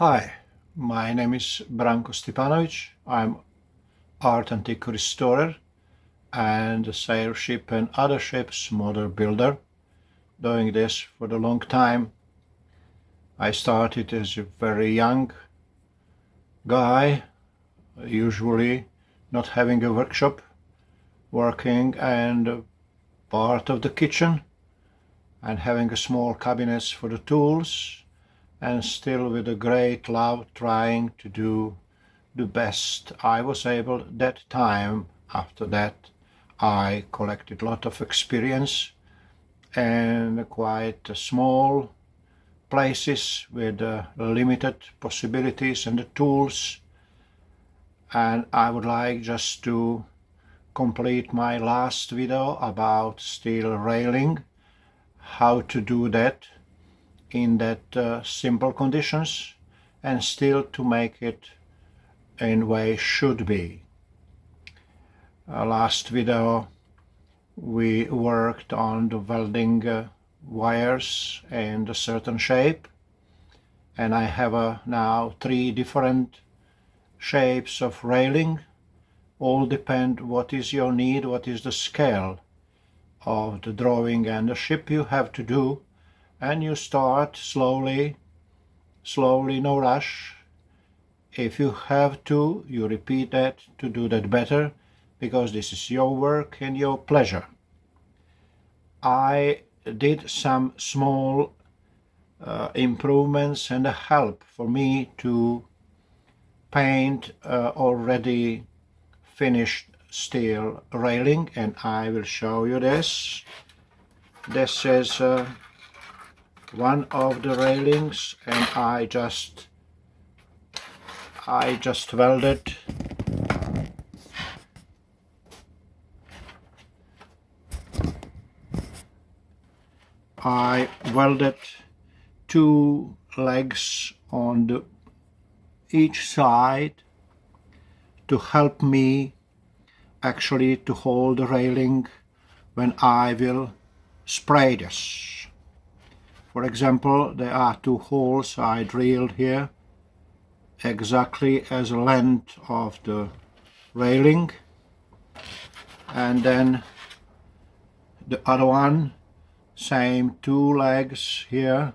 Hi, my name is Branko Stipanovic. I'm art antique restorer and sail ship and other ships model builder. Doing this for a long time. I started as a very young guy, usually not having a workshop, working and part of the kitchen and having a small cabinets for the tools, and still with a great love trying to do the best I was able that time. After that I collected a lot of experience and quite small places with limited possibilities and the tools, and I would like just to complete my last video about steel railing, how to do that in that simple conditions and still to make it in way should be. Last video we worked on the welding wires in a certain shape, and I have now 3 different shapes of railing. All depend what is your need, what is the scale of the drawing and the ship you have to do. And you start slowly, no rush. If you have to, you repeat that to do that better, because this is your work and your pleasure. I did some small improvements and a help for me to paint already finished steel railing, and I will show you this. This is one of the railings, and I just welded I welded 2 legs on each side to help me actually to hold the railing when I will spray this. For example, there are 2 holes I drilled here, exactly as the length of the railing, and then the other one, same 2 legs here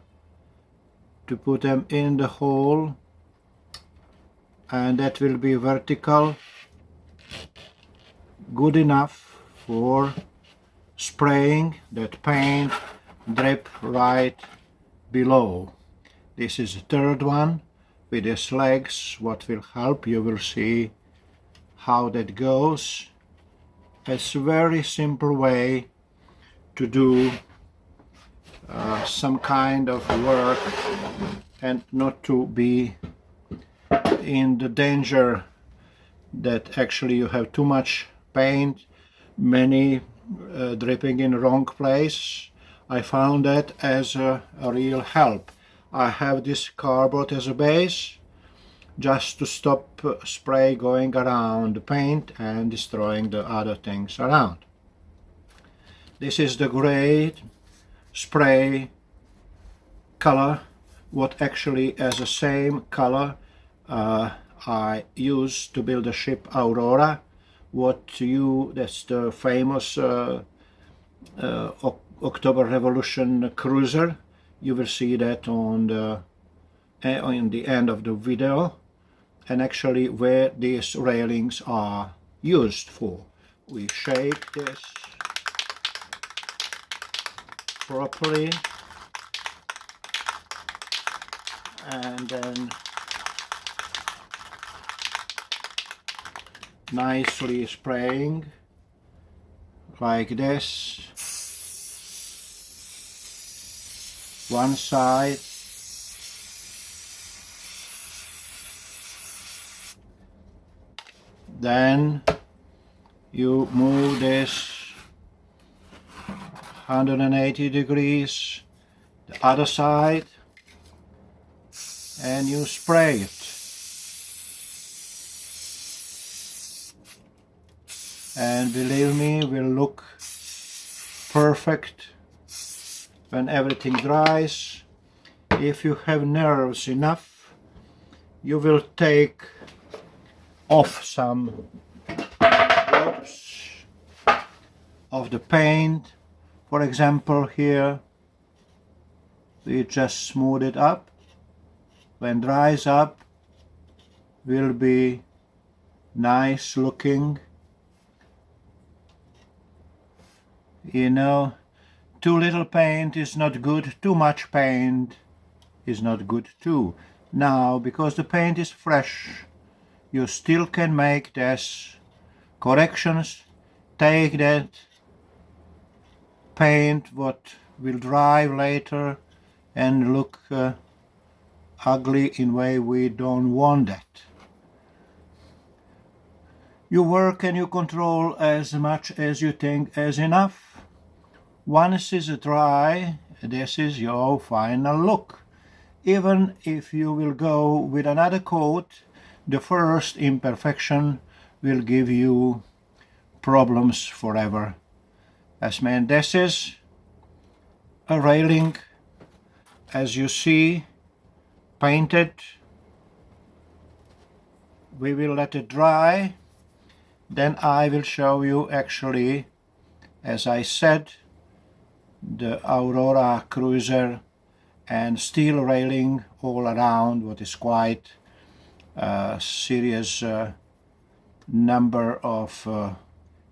to put them in the hole, and that will be vertical, good enough for spraying that paint drip right below. This is the 3rd one with these legs. What will help, you will see how that goes. It's a very simple way to do some kind of work and not to be in the danger that actually you have too much paint, many dripping in the wrong place. I found that as a real help. I have this cardboard as a base just to stop spray going around the paint and destroying the other things around. This is the gray spray color, what actually as the same color I used to build the ship Aurora. That's the famous October Revolution cruiser. You will see that on the end of the video, and actually where these railings are used for. We shape this properly and then nicely spraying like this. One side, then you move this 180 degrees the other side and you spray it. And believe me, will look perfect when everything dries. If you have nerves enough, you will take off some drops of the paint. For example, here we just smooth it up. When dries up, will be nice looking. You know, too little paint is not good, too much paint is not good too. Now, because the paint is fresh, you still can make this corrections. Take that paint what will dry later and look ugly in way we don't want that. You work and you control as much as you think is enough. Once it's dry, this is your final look. Even if you will go with another coat, the first imperfection will give you problems forever. As man, this is a railing, as you see, painted. We will let it dry. Then I will show you actually, as I said, the Aurora cruiser and steel railing all around, what is quite a serious number of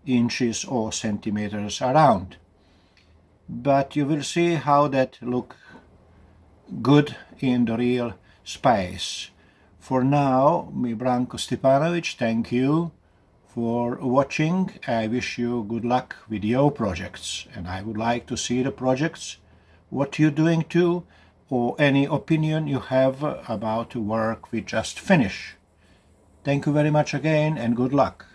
inches or centimeters around. But you will see how that look good in the real space. For now, me Branko Stipanovic, thank you for watching. I wish you good luck with your projects, and I would like to see the projects, what you're doing too, or any opinion you have about the work we just finished. Thank you very much again, and good luck.